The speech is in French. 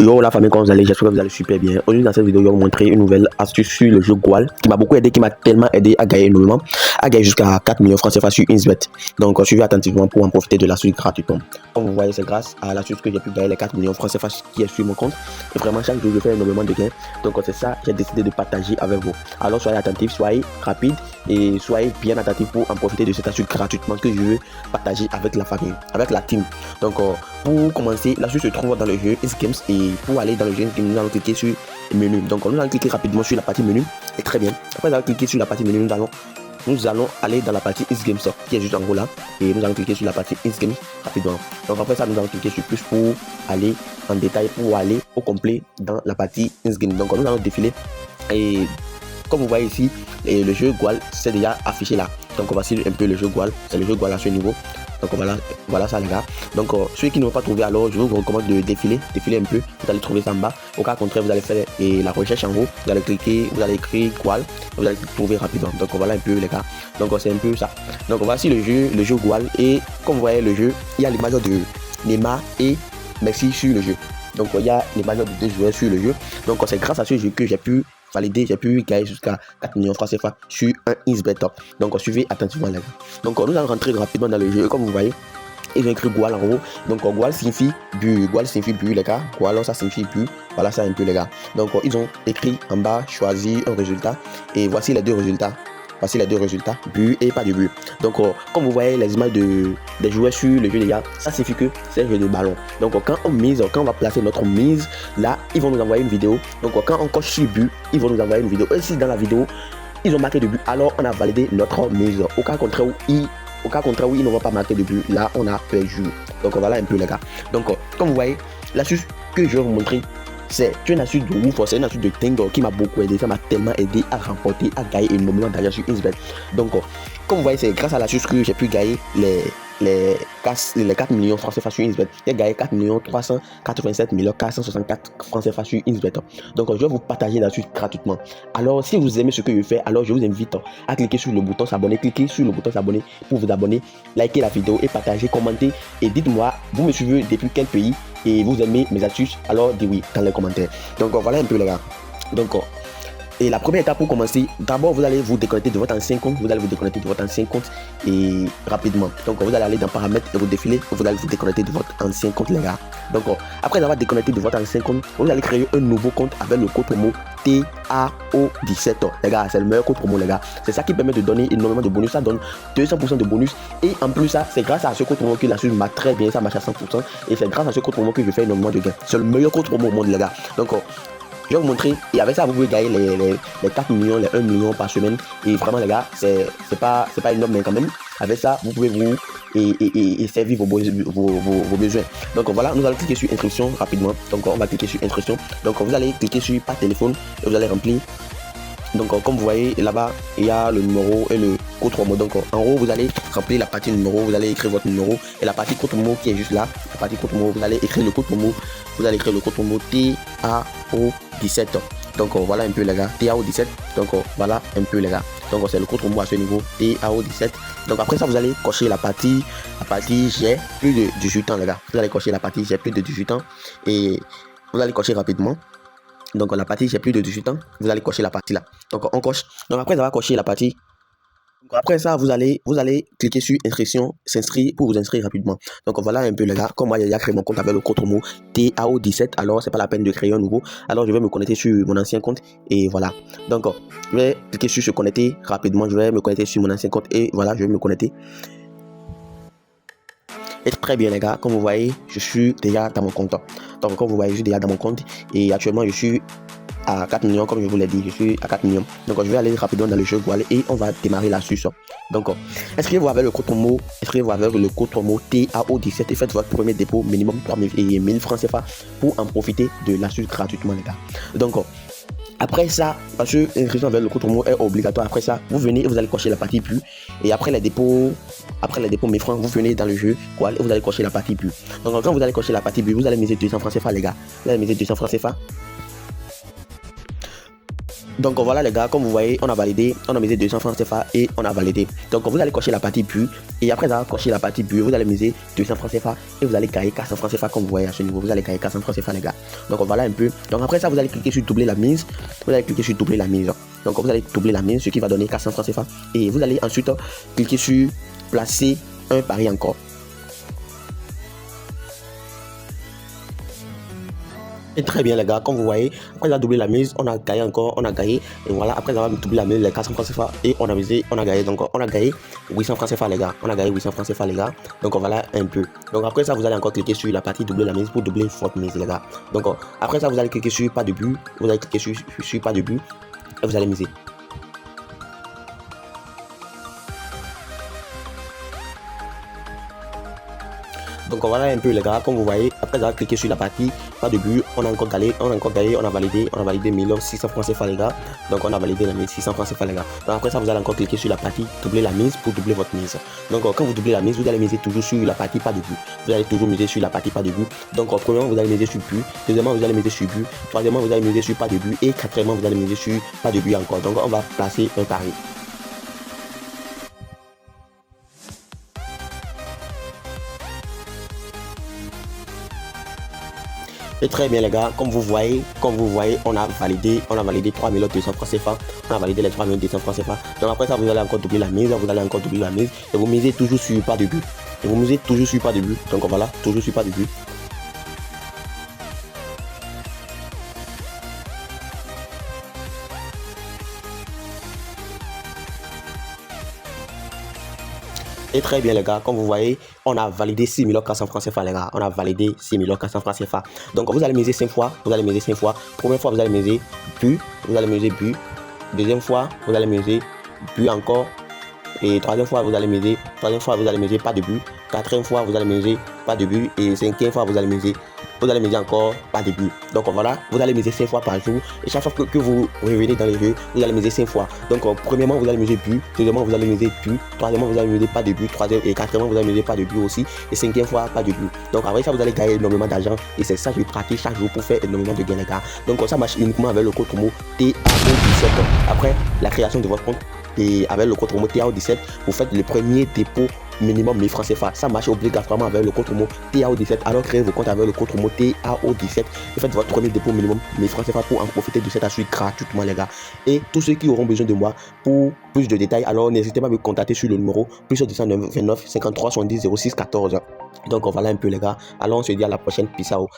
Yo la famille, comment vous allez? J'espère que vous allez super bien. Aujourd'hui dans cette vidéo, je vais vous montrer une nouvelle astuce sur le jeu Goal qui m'a beaucoup aidé, qui m'a tellement aidé à gagner énormément, à gagner jusqu'à 4 millions francs CFA sur Insbet. Donc suivez attentivement pour en profiter de l'astuce gratuitement. Comme vous voyez, c'est grâce à l'astuce que j'ai pu gagner les 4 millions francs CFA qui est sur mon compte. Et vraiment chaque jour je fais énormément de gains. Donc c'est ça, j'ai décidé de partager avec vous. Alors soyez attentifs, soyez rapides et soyez bien attentifs pour en profiter de cette astuce gratuitement que je veux partager avec la famille, avec la team. Donc pour commencer, l'astuce se trouve dans le jeu Games et pour aller dans le jeu nous allons cliquer sur menu. Donc nous allons cliquer rapidement sur la partie menu et très bien. Après avoir cliqué sur la partie menu, nous allons aller dans la partie Games qui est juste en haut là et nous allons cliquer sur la partie Games rapidement. Donc après ça nous allons cliquer sur plus pour aller en détail, pour aller au complet dans la partie Games. Donc nous allons défiler et comme vous voyez ici, le jeu Goal c'est déjà affiché là. Donc voici un peu le jeu Goal, c'est le jeu Goal à ce niveau. Donc voilà ça les gars. Donc ceux qui n'ont pas trouvé, alors je vous recommande de défiler un peu. Vous allez trouver ça en bas. Au cas contraire, vous allez faire la recherche en haut. Vous allez cliquer, vous allez écrire Goal. Vous allez trouver rapidement. Donc voilà un peu les gars. Donc c'est un peu ça. Donc voici le jeu Goal. Et comme vous voyez le jeu, il y a l'image de Neymar et Messi sur le jeu. Donc il y a l'image de deux joueurs sur le jeu. Donc c'est grâce à ce jeu que j'ai pu valider, j'ai pu gagner jusqu'à 4 millions francs CFA sur un Insbet. Donc suivez attentivement les gars. Donc nous allons rentrer rapidement dans le jeu. Comme vous voyez, ils ont écrit Goal en haut. Donc Goal signifie but. Goal signifie but les gars. Goal ça signifie but. Voilà ça un peu les gars. Donc ils ont écrit en bas choisir un résultat. Et voici les deux résultats. Voici les deux résultats, but et pas de but. Donc comme vous voyez les images des joueurs sur le jeu les gars, ça signifie que c'est un jeu de ballon. Donc quand on va placer notre mise, là ils vont nous envoyer une vidéo. Donc quand on coche sur but, ils vont nous envoyer une vidéo. Et si dans la vidéo, ils ont marqué de but, alors on a validé notre mise. Au cas contraire où ils n'ont pas marqué de but, là on a perdu. Donc voilà un peu les gars. Donc comme vous voyez, l'astuce que je vais vous montrer, c'est une astuce de ouf, c'est une astuce de dingue qui m'a beaucoup aidé, ça m'a tellement aidé à remporter, à gagner énormément d'argent sur Insbet. Donc comme vous voyez, c'est grâce à l'astuce que j'ai pu gagner les 4 millions francs CFA sur Insbet. J'ai gagné 4 387 464 francs CFA sur Insbet. Donc je vais vous partager l'astuce gratuitement. Alors si vous aimez ce que je fais, alors je vous invite à cliquer sur le bouton s'abonner, pour vous abonner, liker la vidéo et partager, commenter et dites-moi, vous me suivez depuis quel pays et vous aimez mes astuces, alors dites oui dans les commentaires. Donc voilà un peu les gars. Donc et la première étape pour commencer, d'abord vous allez vous déconnecter de votre ancien compte, et rapidement. Donc vous allez aller dans paramètres et vous défiler, vous allez vous déconnecter de votre ancien compte les gars. Donc après avoir déconnecté de votre ancien compte, vous allez créer un nouveau compte avec le code promo TAO17 les gars, c'est le meilleur code promo les gars. C'est ça qui permet de donner énormément de bonus, ça donne 200% de bonus et en plus ça, c'est grâce à ce code promo que la suite marche très bien, ça marche à 100% et c'est grâce à ce code promo que je fais énormément de gains. C'est le meilleur code promo au monde les gars. Donc je vais vous montrer et avec ça vous pouvez gagner les 4 millions, les 1 million par semaine et vraiment les gars c'est pas énorme mais quand même avec ça vous pouvez vous et servir vos besoins. Donc voilà, nous allons cliquer sur inscription rapidement. Donc on va cliquer sur inscription. Donc vous allez cliquer sur par téléphone et vous allez remplir. Donc comme vous voyez là-bas il y a le numéro et le code promo. Donc en haut vous allez remplir la partie numéro, vous allez écrire votre numéro et la partie code promo qui est juste là, la partie code promo, vous allez écrire le code promo, TAO17. Donc voilà un peu les gars, TAO17. Donc voilà un peu les gars. Donc c'est le code promo à ce niveau, TAO17. Donc après ça vous allez cocher la partie j'ai plus de 18 ans les gars. Vous allez cocher la partie j'ai plus de 18 ans et vous allez cocher rapidement. Donc la partie j'ai plus de 18 ans, vous allez cocher la partie là. Donc on coche. Donc après avoir coché la partie, après ça vous allez cliquer sur inscription, s'inscrire pour vous inscrire rapidement. Donc voilà un peu les gars, comme moi j'ai déjà créé mon compte avec le code promo TAO17, alors c'est pas la peine de créer un nouveau. Alors je vais me connecter sur mon ancien compte et voilà. Donc je vais cliquer sur se connecter rapidement, je vais me connecter sur mon ancien compte et voilà, je vais me connecter. Et très bien les gars, comme vous voyez, je suis déjà dans mon compte. Donc comme vous voyez, je suis déjà dans mon compte et actuellement je suis à 4 millions comme je vous l'ai dit, je suis à 4 millions. Donc je vais aller rapidement dans le jeu Goal et on va démarrer l'astuce. Donc inscrivez-vous avec le code promo, TAO17 et faites votre premier dépôt minimum 3000 francs CFA pour en profiter de l'astuce gratuitement les gars. Donc après ça, parce que l'inscription avec le code promo est obligatoire, après ça, vous venez et vous allez cocher la partie plus. Et après les dépôts 1000 francs, vous venez dans le jeu Goal et vous allez cocher la partie plus. Donc quand vous allez cocher la partie plus, vous allez miser 200 francs CFA les gars. Vous allez miser 200 francs CFA. Donc voilà les gars, comme vous voyez, on a validé, on a misé 200 francs CFA et on a validé. Donc vous allez cocher la partie but et après avoir coché la partie but, vous allez miser 200 francs CFA et vous allez gagner 400 francs CFA comme vous voyez à ce niveau. Vous allez gagner 400 francs CFA les gars. Donc voilà un peu. Donc après ça, vous allez cliquer sur doubler la mise. Vous allez cliquer sur doubler la mise. Donc vous allez doubler la mise, ce qui va donner 400 francs CFA. Et vous allez ensuite cliquer sur placer un pari encore. Et très bien les gars, comme vous voyez, après avoir doublé la mise, on a gagné encore, on a gagné. Et voilà, après avoir doublé la mise, les 400 francs CFA et on a misé, on a gagné. Donc on a gagné 800 francs CFA les gars. On a gagné 800 francs CFA les gars. Donc voilà un peu. Donc après ça, vous allez encore cliquer sur la partie doubler la mise pour doubler votre mise les gars. Donc après ça, vous allez cliquer sur pas de but. Vous allez cliquer sur pas de but et vous allez miser. Donc voilà un peu les gars, comme vous voyez, après avoir cliqué sur la partie, pas de but, on a encore gagné, on a validé 1600 francs CFA les gars. Donc on a validé la mise 600 francs CFA les gars. Donc après ça, vous allez encore cliquer sur la partie, doubler la mise pour doubler votre mise. Donc quand vous doublez la mise, vous allez miser toujours sur la partie pas de but. Vous allez toujours miser sur la partie pas de but. Donc premièrement, vous allez miser sur but, deuxièmement, vous allez miser sur but, troisièmement, vous allez miser sur pas de but et quatrièmement, vous allez miser sur pas de but encore. Donc on va placer un pari. Et très bien les gars, comme vous voyez, on a validé 3200 francs CFA, on a validé les 3200 francs CFA. Donc après ça, vous allez encore doubler la mise, et vous misez toujours sur pas de but. Donc voilà, toujours sur pas de but. Et très bien les gars, comme vous voyez, on a validé 6400 francs CFA les gars. On a validé 6400 francs CFA. Donc vous allez miser 5 fois, Première fois, vous allez miser but, Deuxième fois, vous allez miser but encore. Et troisième fois, vous allez miser pas de but. Quatrième fois, vous allez miser pas de but. Et cinquième fois, vous allez miser encore pas de but. Donc voilà, vous allez miser 5 fois par jour. Et chaque fois que vous revenez dans les jeux, vous allez miser 5 fois. Donc premièrement, vous allez miser but. Deuxièmement, vous allez miser but. Troisièmement, vous allez miser pas de but. Et quatrièmement, vous allez miser pas de but aussi. Et cinquième fois, pas de but. Donc après ça, vous allez gagner énormément d'argent. Et c'est ça que je pratique chaque jour pour faire énormément de gains les gars. Donc ça marche uniquement avec le code promo TAO17. Après la création de votre compte et avec le code promo TAO17, vous faites le premier dépôt minimum 1000 francs CFA. Ça marche obligatoirement avec le code promo TAO17. Alors créez vos comptes avec le code promo TAO17 et faites votre premier dépôt minimum 1000 francs CFA pour en profiter de cette astuce gratuitement les gars. Et tous ceux qui auront besoin de moi pour plus de détails, alors n'hésitez pas à me contacter sur le numéro plus 229 53 70 06 14. Donc voilà un peu les gars. Alors on se dit à la prochaine. Peace out.